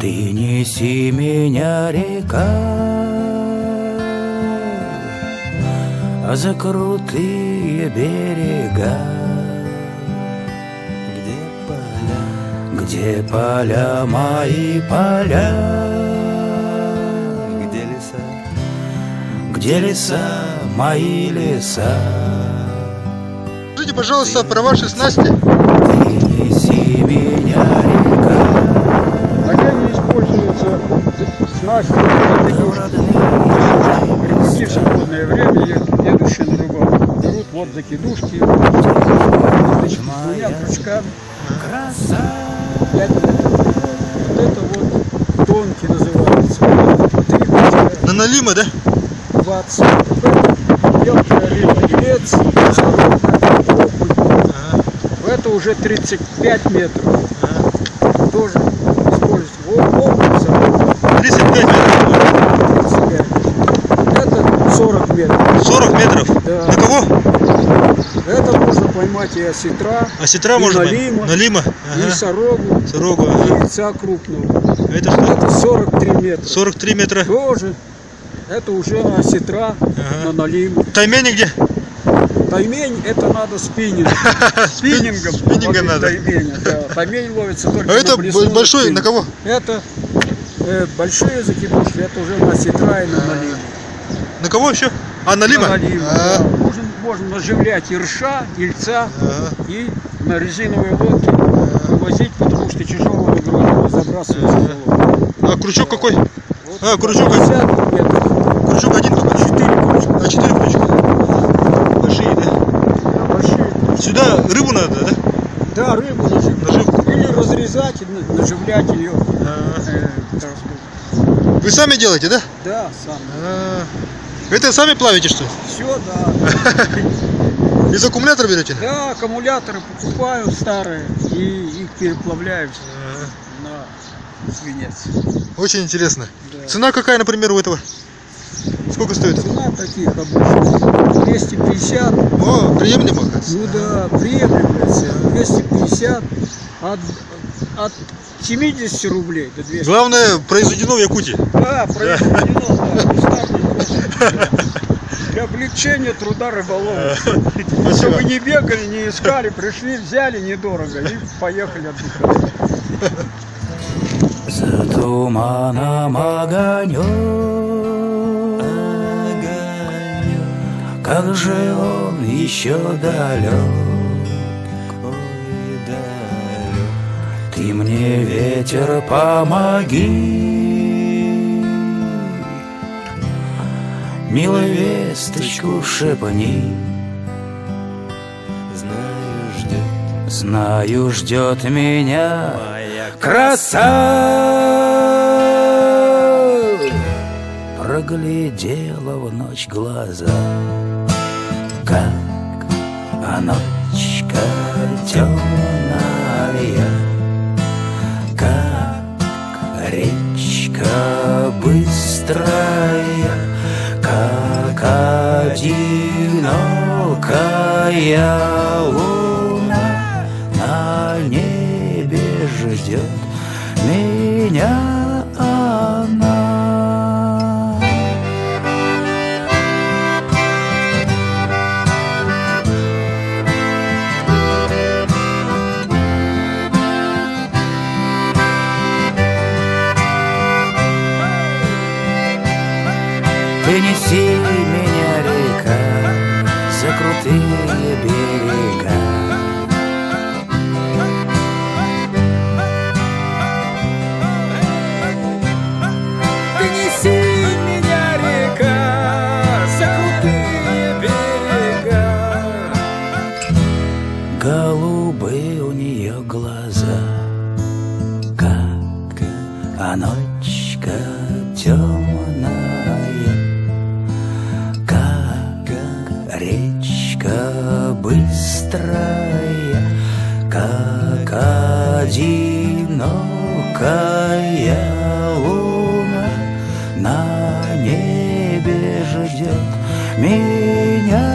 Ты неси меня, река, за крутые берега, где поля мои поля, где леса мои леса. Скажите, пожалуйста, про ваши снасти. Ты неси меня, река. А где не используются снасти? Рыбаки в свободное время, едущие на рыбалку, берут вот закидушки, с двумя крючками. Вот это вот тонкий называется. Наналима, да? 20. Мелкая лима елец, это уже 35 метров. Тоже используется. 35 метров? 35. Это 40 метров. 40 метров? Да. На кого? Это можно поймать и осетра, Осетра и можно налима, налима. и сорогу, Сорогу. и яйца крупного. Это что? Это 43 метра. 43 метра. Тоже. Это уже осетра на налиму. Таймень где? Таймень это надо спиннингом. Спиннингом надо. Тайменя, да. Таймень ловится только А это большой на кого? Это большие закидушки, это уже на осетра и на налиму. На кого еще? А, налима? На налиму, да. Можно наживлять и рша, ильца, и на резиновые лодки вывозить, потому что тяжелого груза забрасывается. А крючок какой? Вот крючок. 50 метров. Крючок один только? 4 крючка. А 4 крючка. Большие, да? Да, большие. Сюда рыбу надо, да? Да, рыбу наживлять. Или разрезать и наживлять ее. Вы сами делаете, да? Да, сам. Это сами плавите, что ли? Все, да. Из аккумулятора берете? Да, аккумуляторы покупаю старые и их переплавляю на свинец. Очень интересно. Да. Цена какая, например, у этого? Сколько стоит? Цена таких обычных 250. О, приемлемо, оказывается. Ну да, приемлемая цена. 250 от 70 рублей до 200. Главное, произведено в Якутии. Да, произведено, да. Для облегчения труда рыболова. Чтобы не бегали, не искали, пришли, взяли недорого и поехали отдыхать. За туманом огонек, как же он еще далек. Ты мне, ветер, помоги, милую весточку шепни. Знаю, ждет меня краса. Проглядела в ночь глаза, как ночка темная, как речка быстрая, как одинокая луна на небе ждет меня она. Ты неси меня, река, за крутые берега. Ты неси меня, река, за крутые берега. Голубые у нее глаза, как ночка темная, речка быстрая, как одинокая луна на небе ждет меня.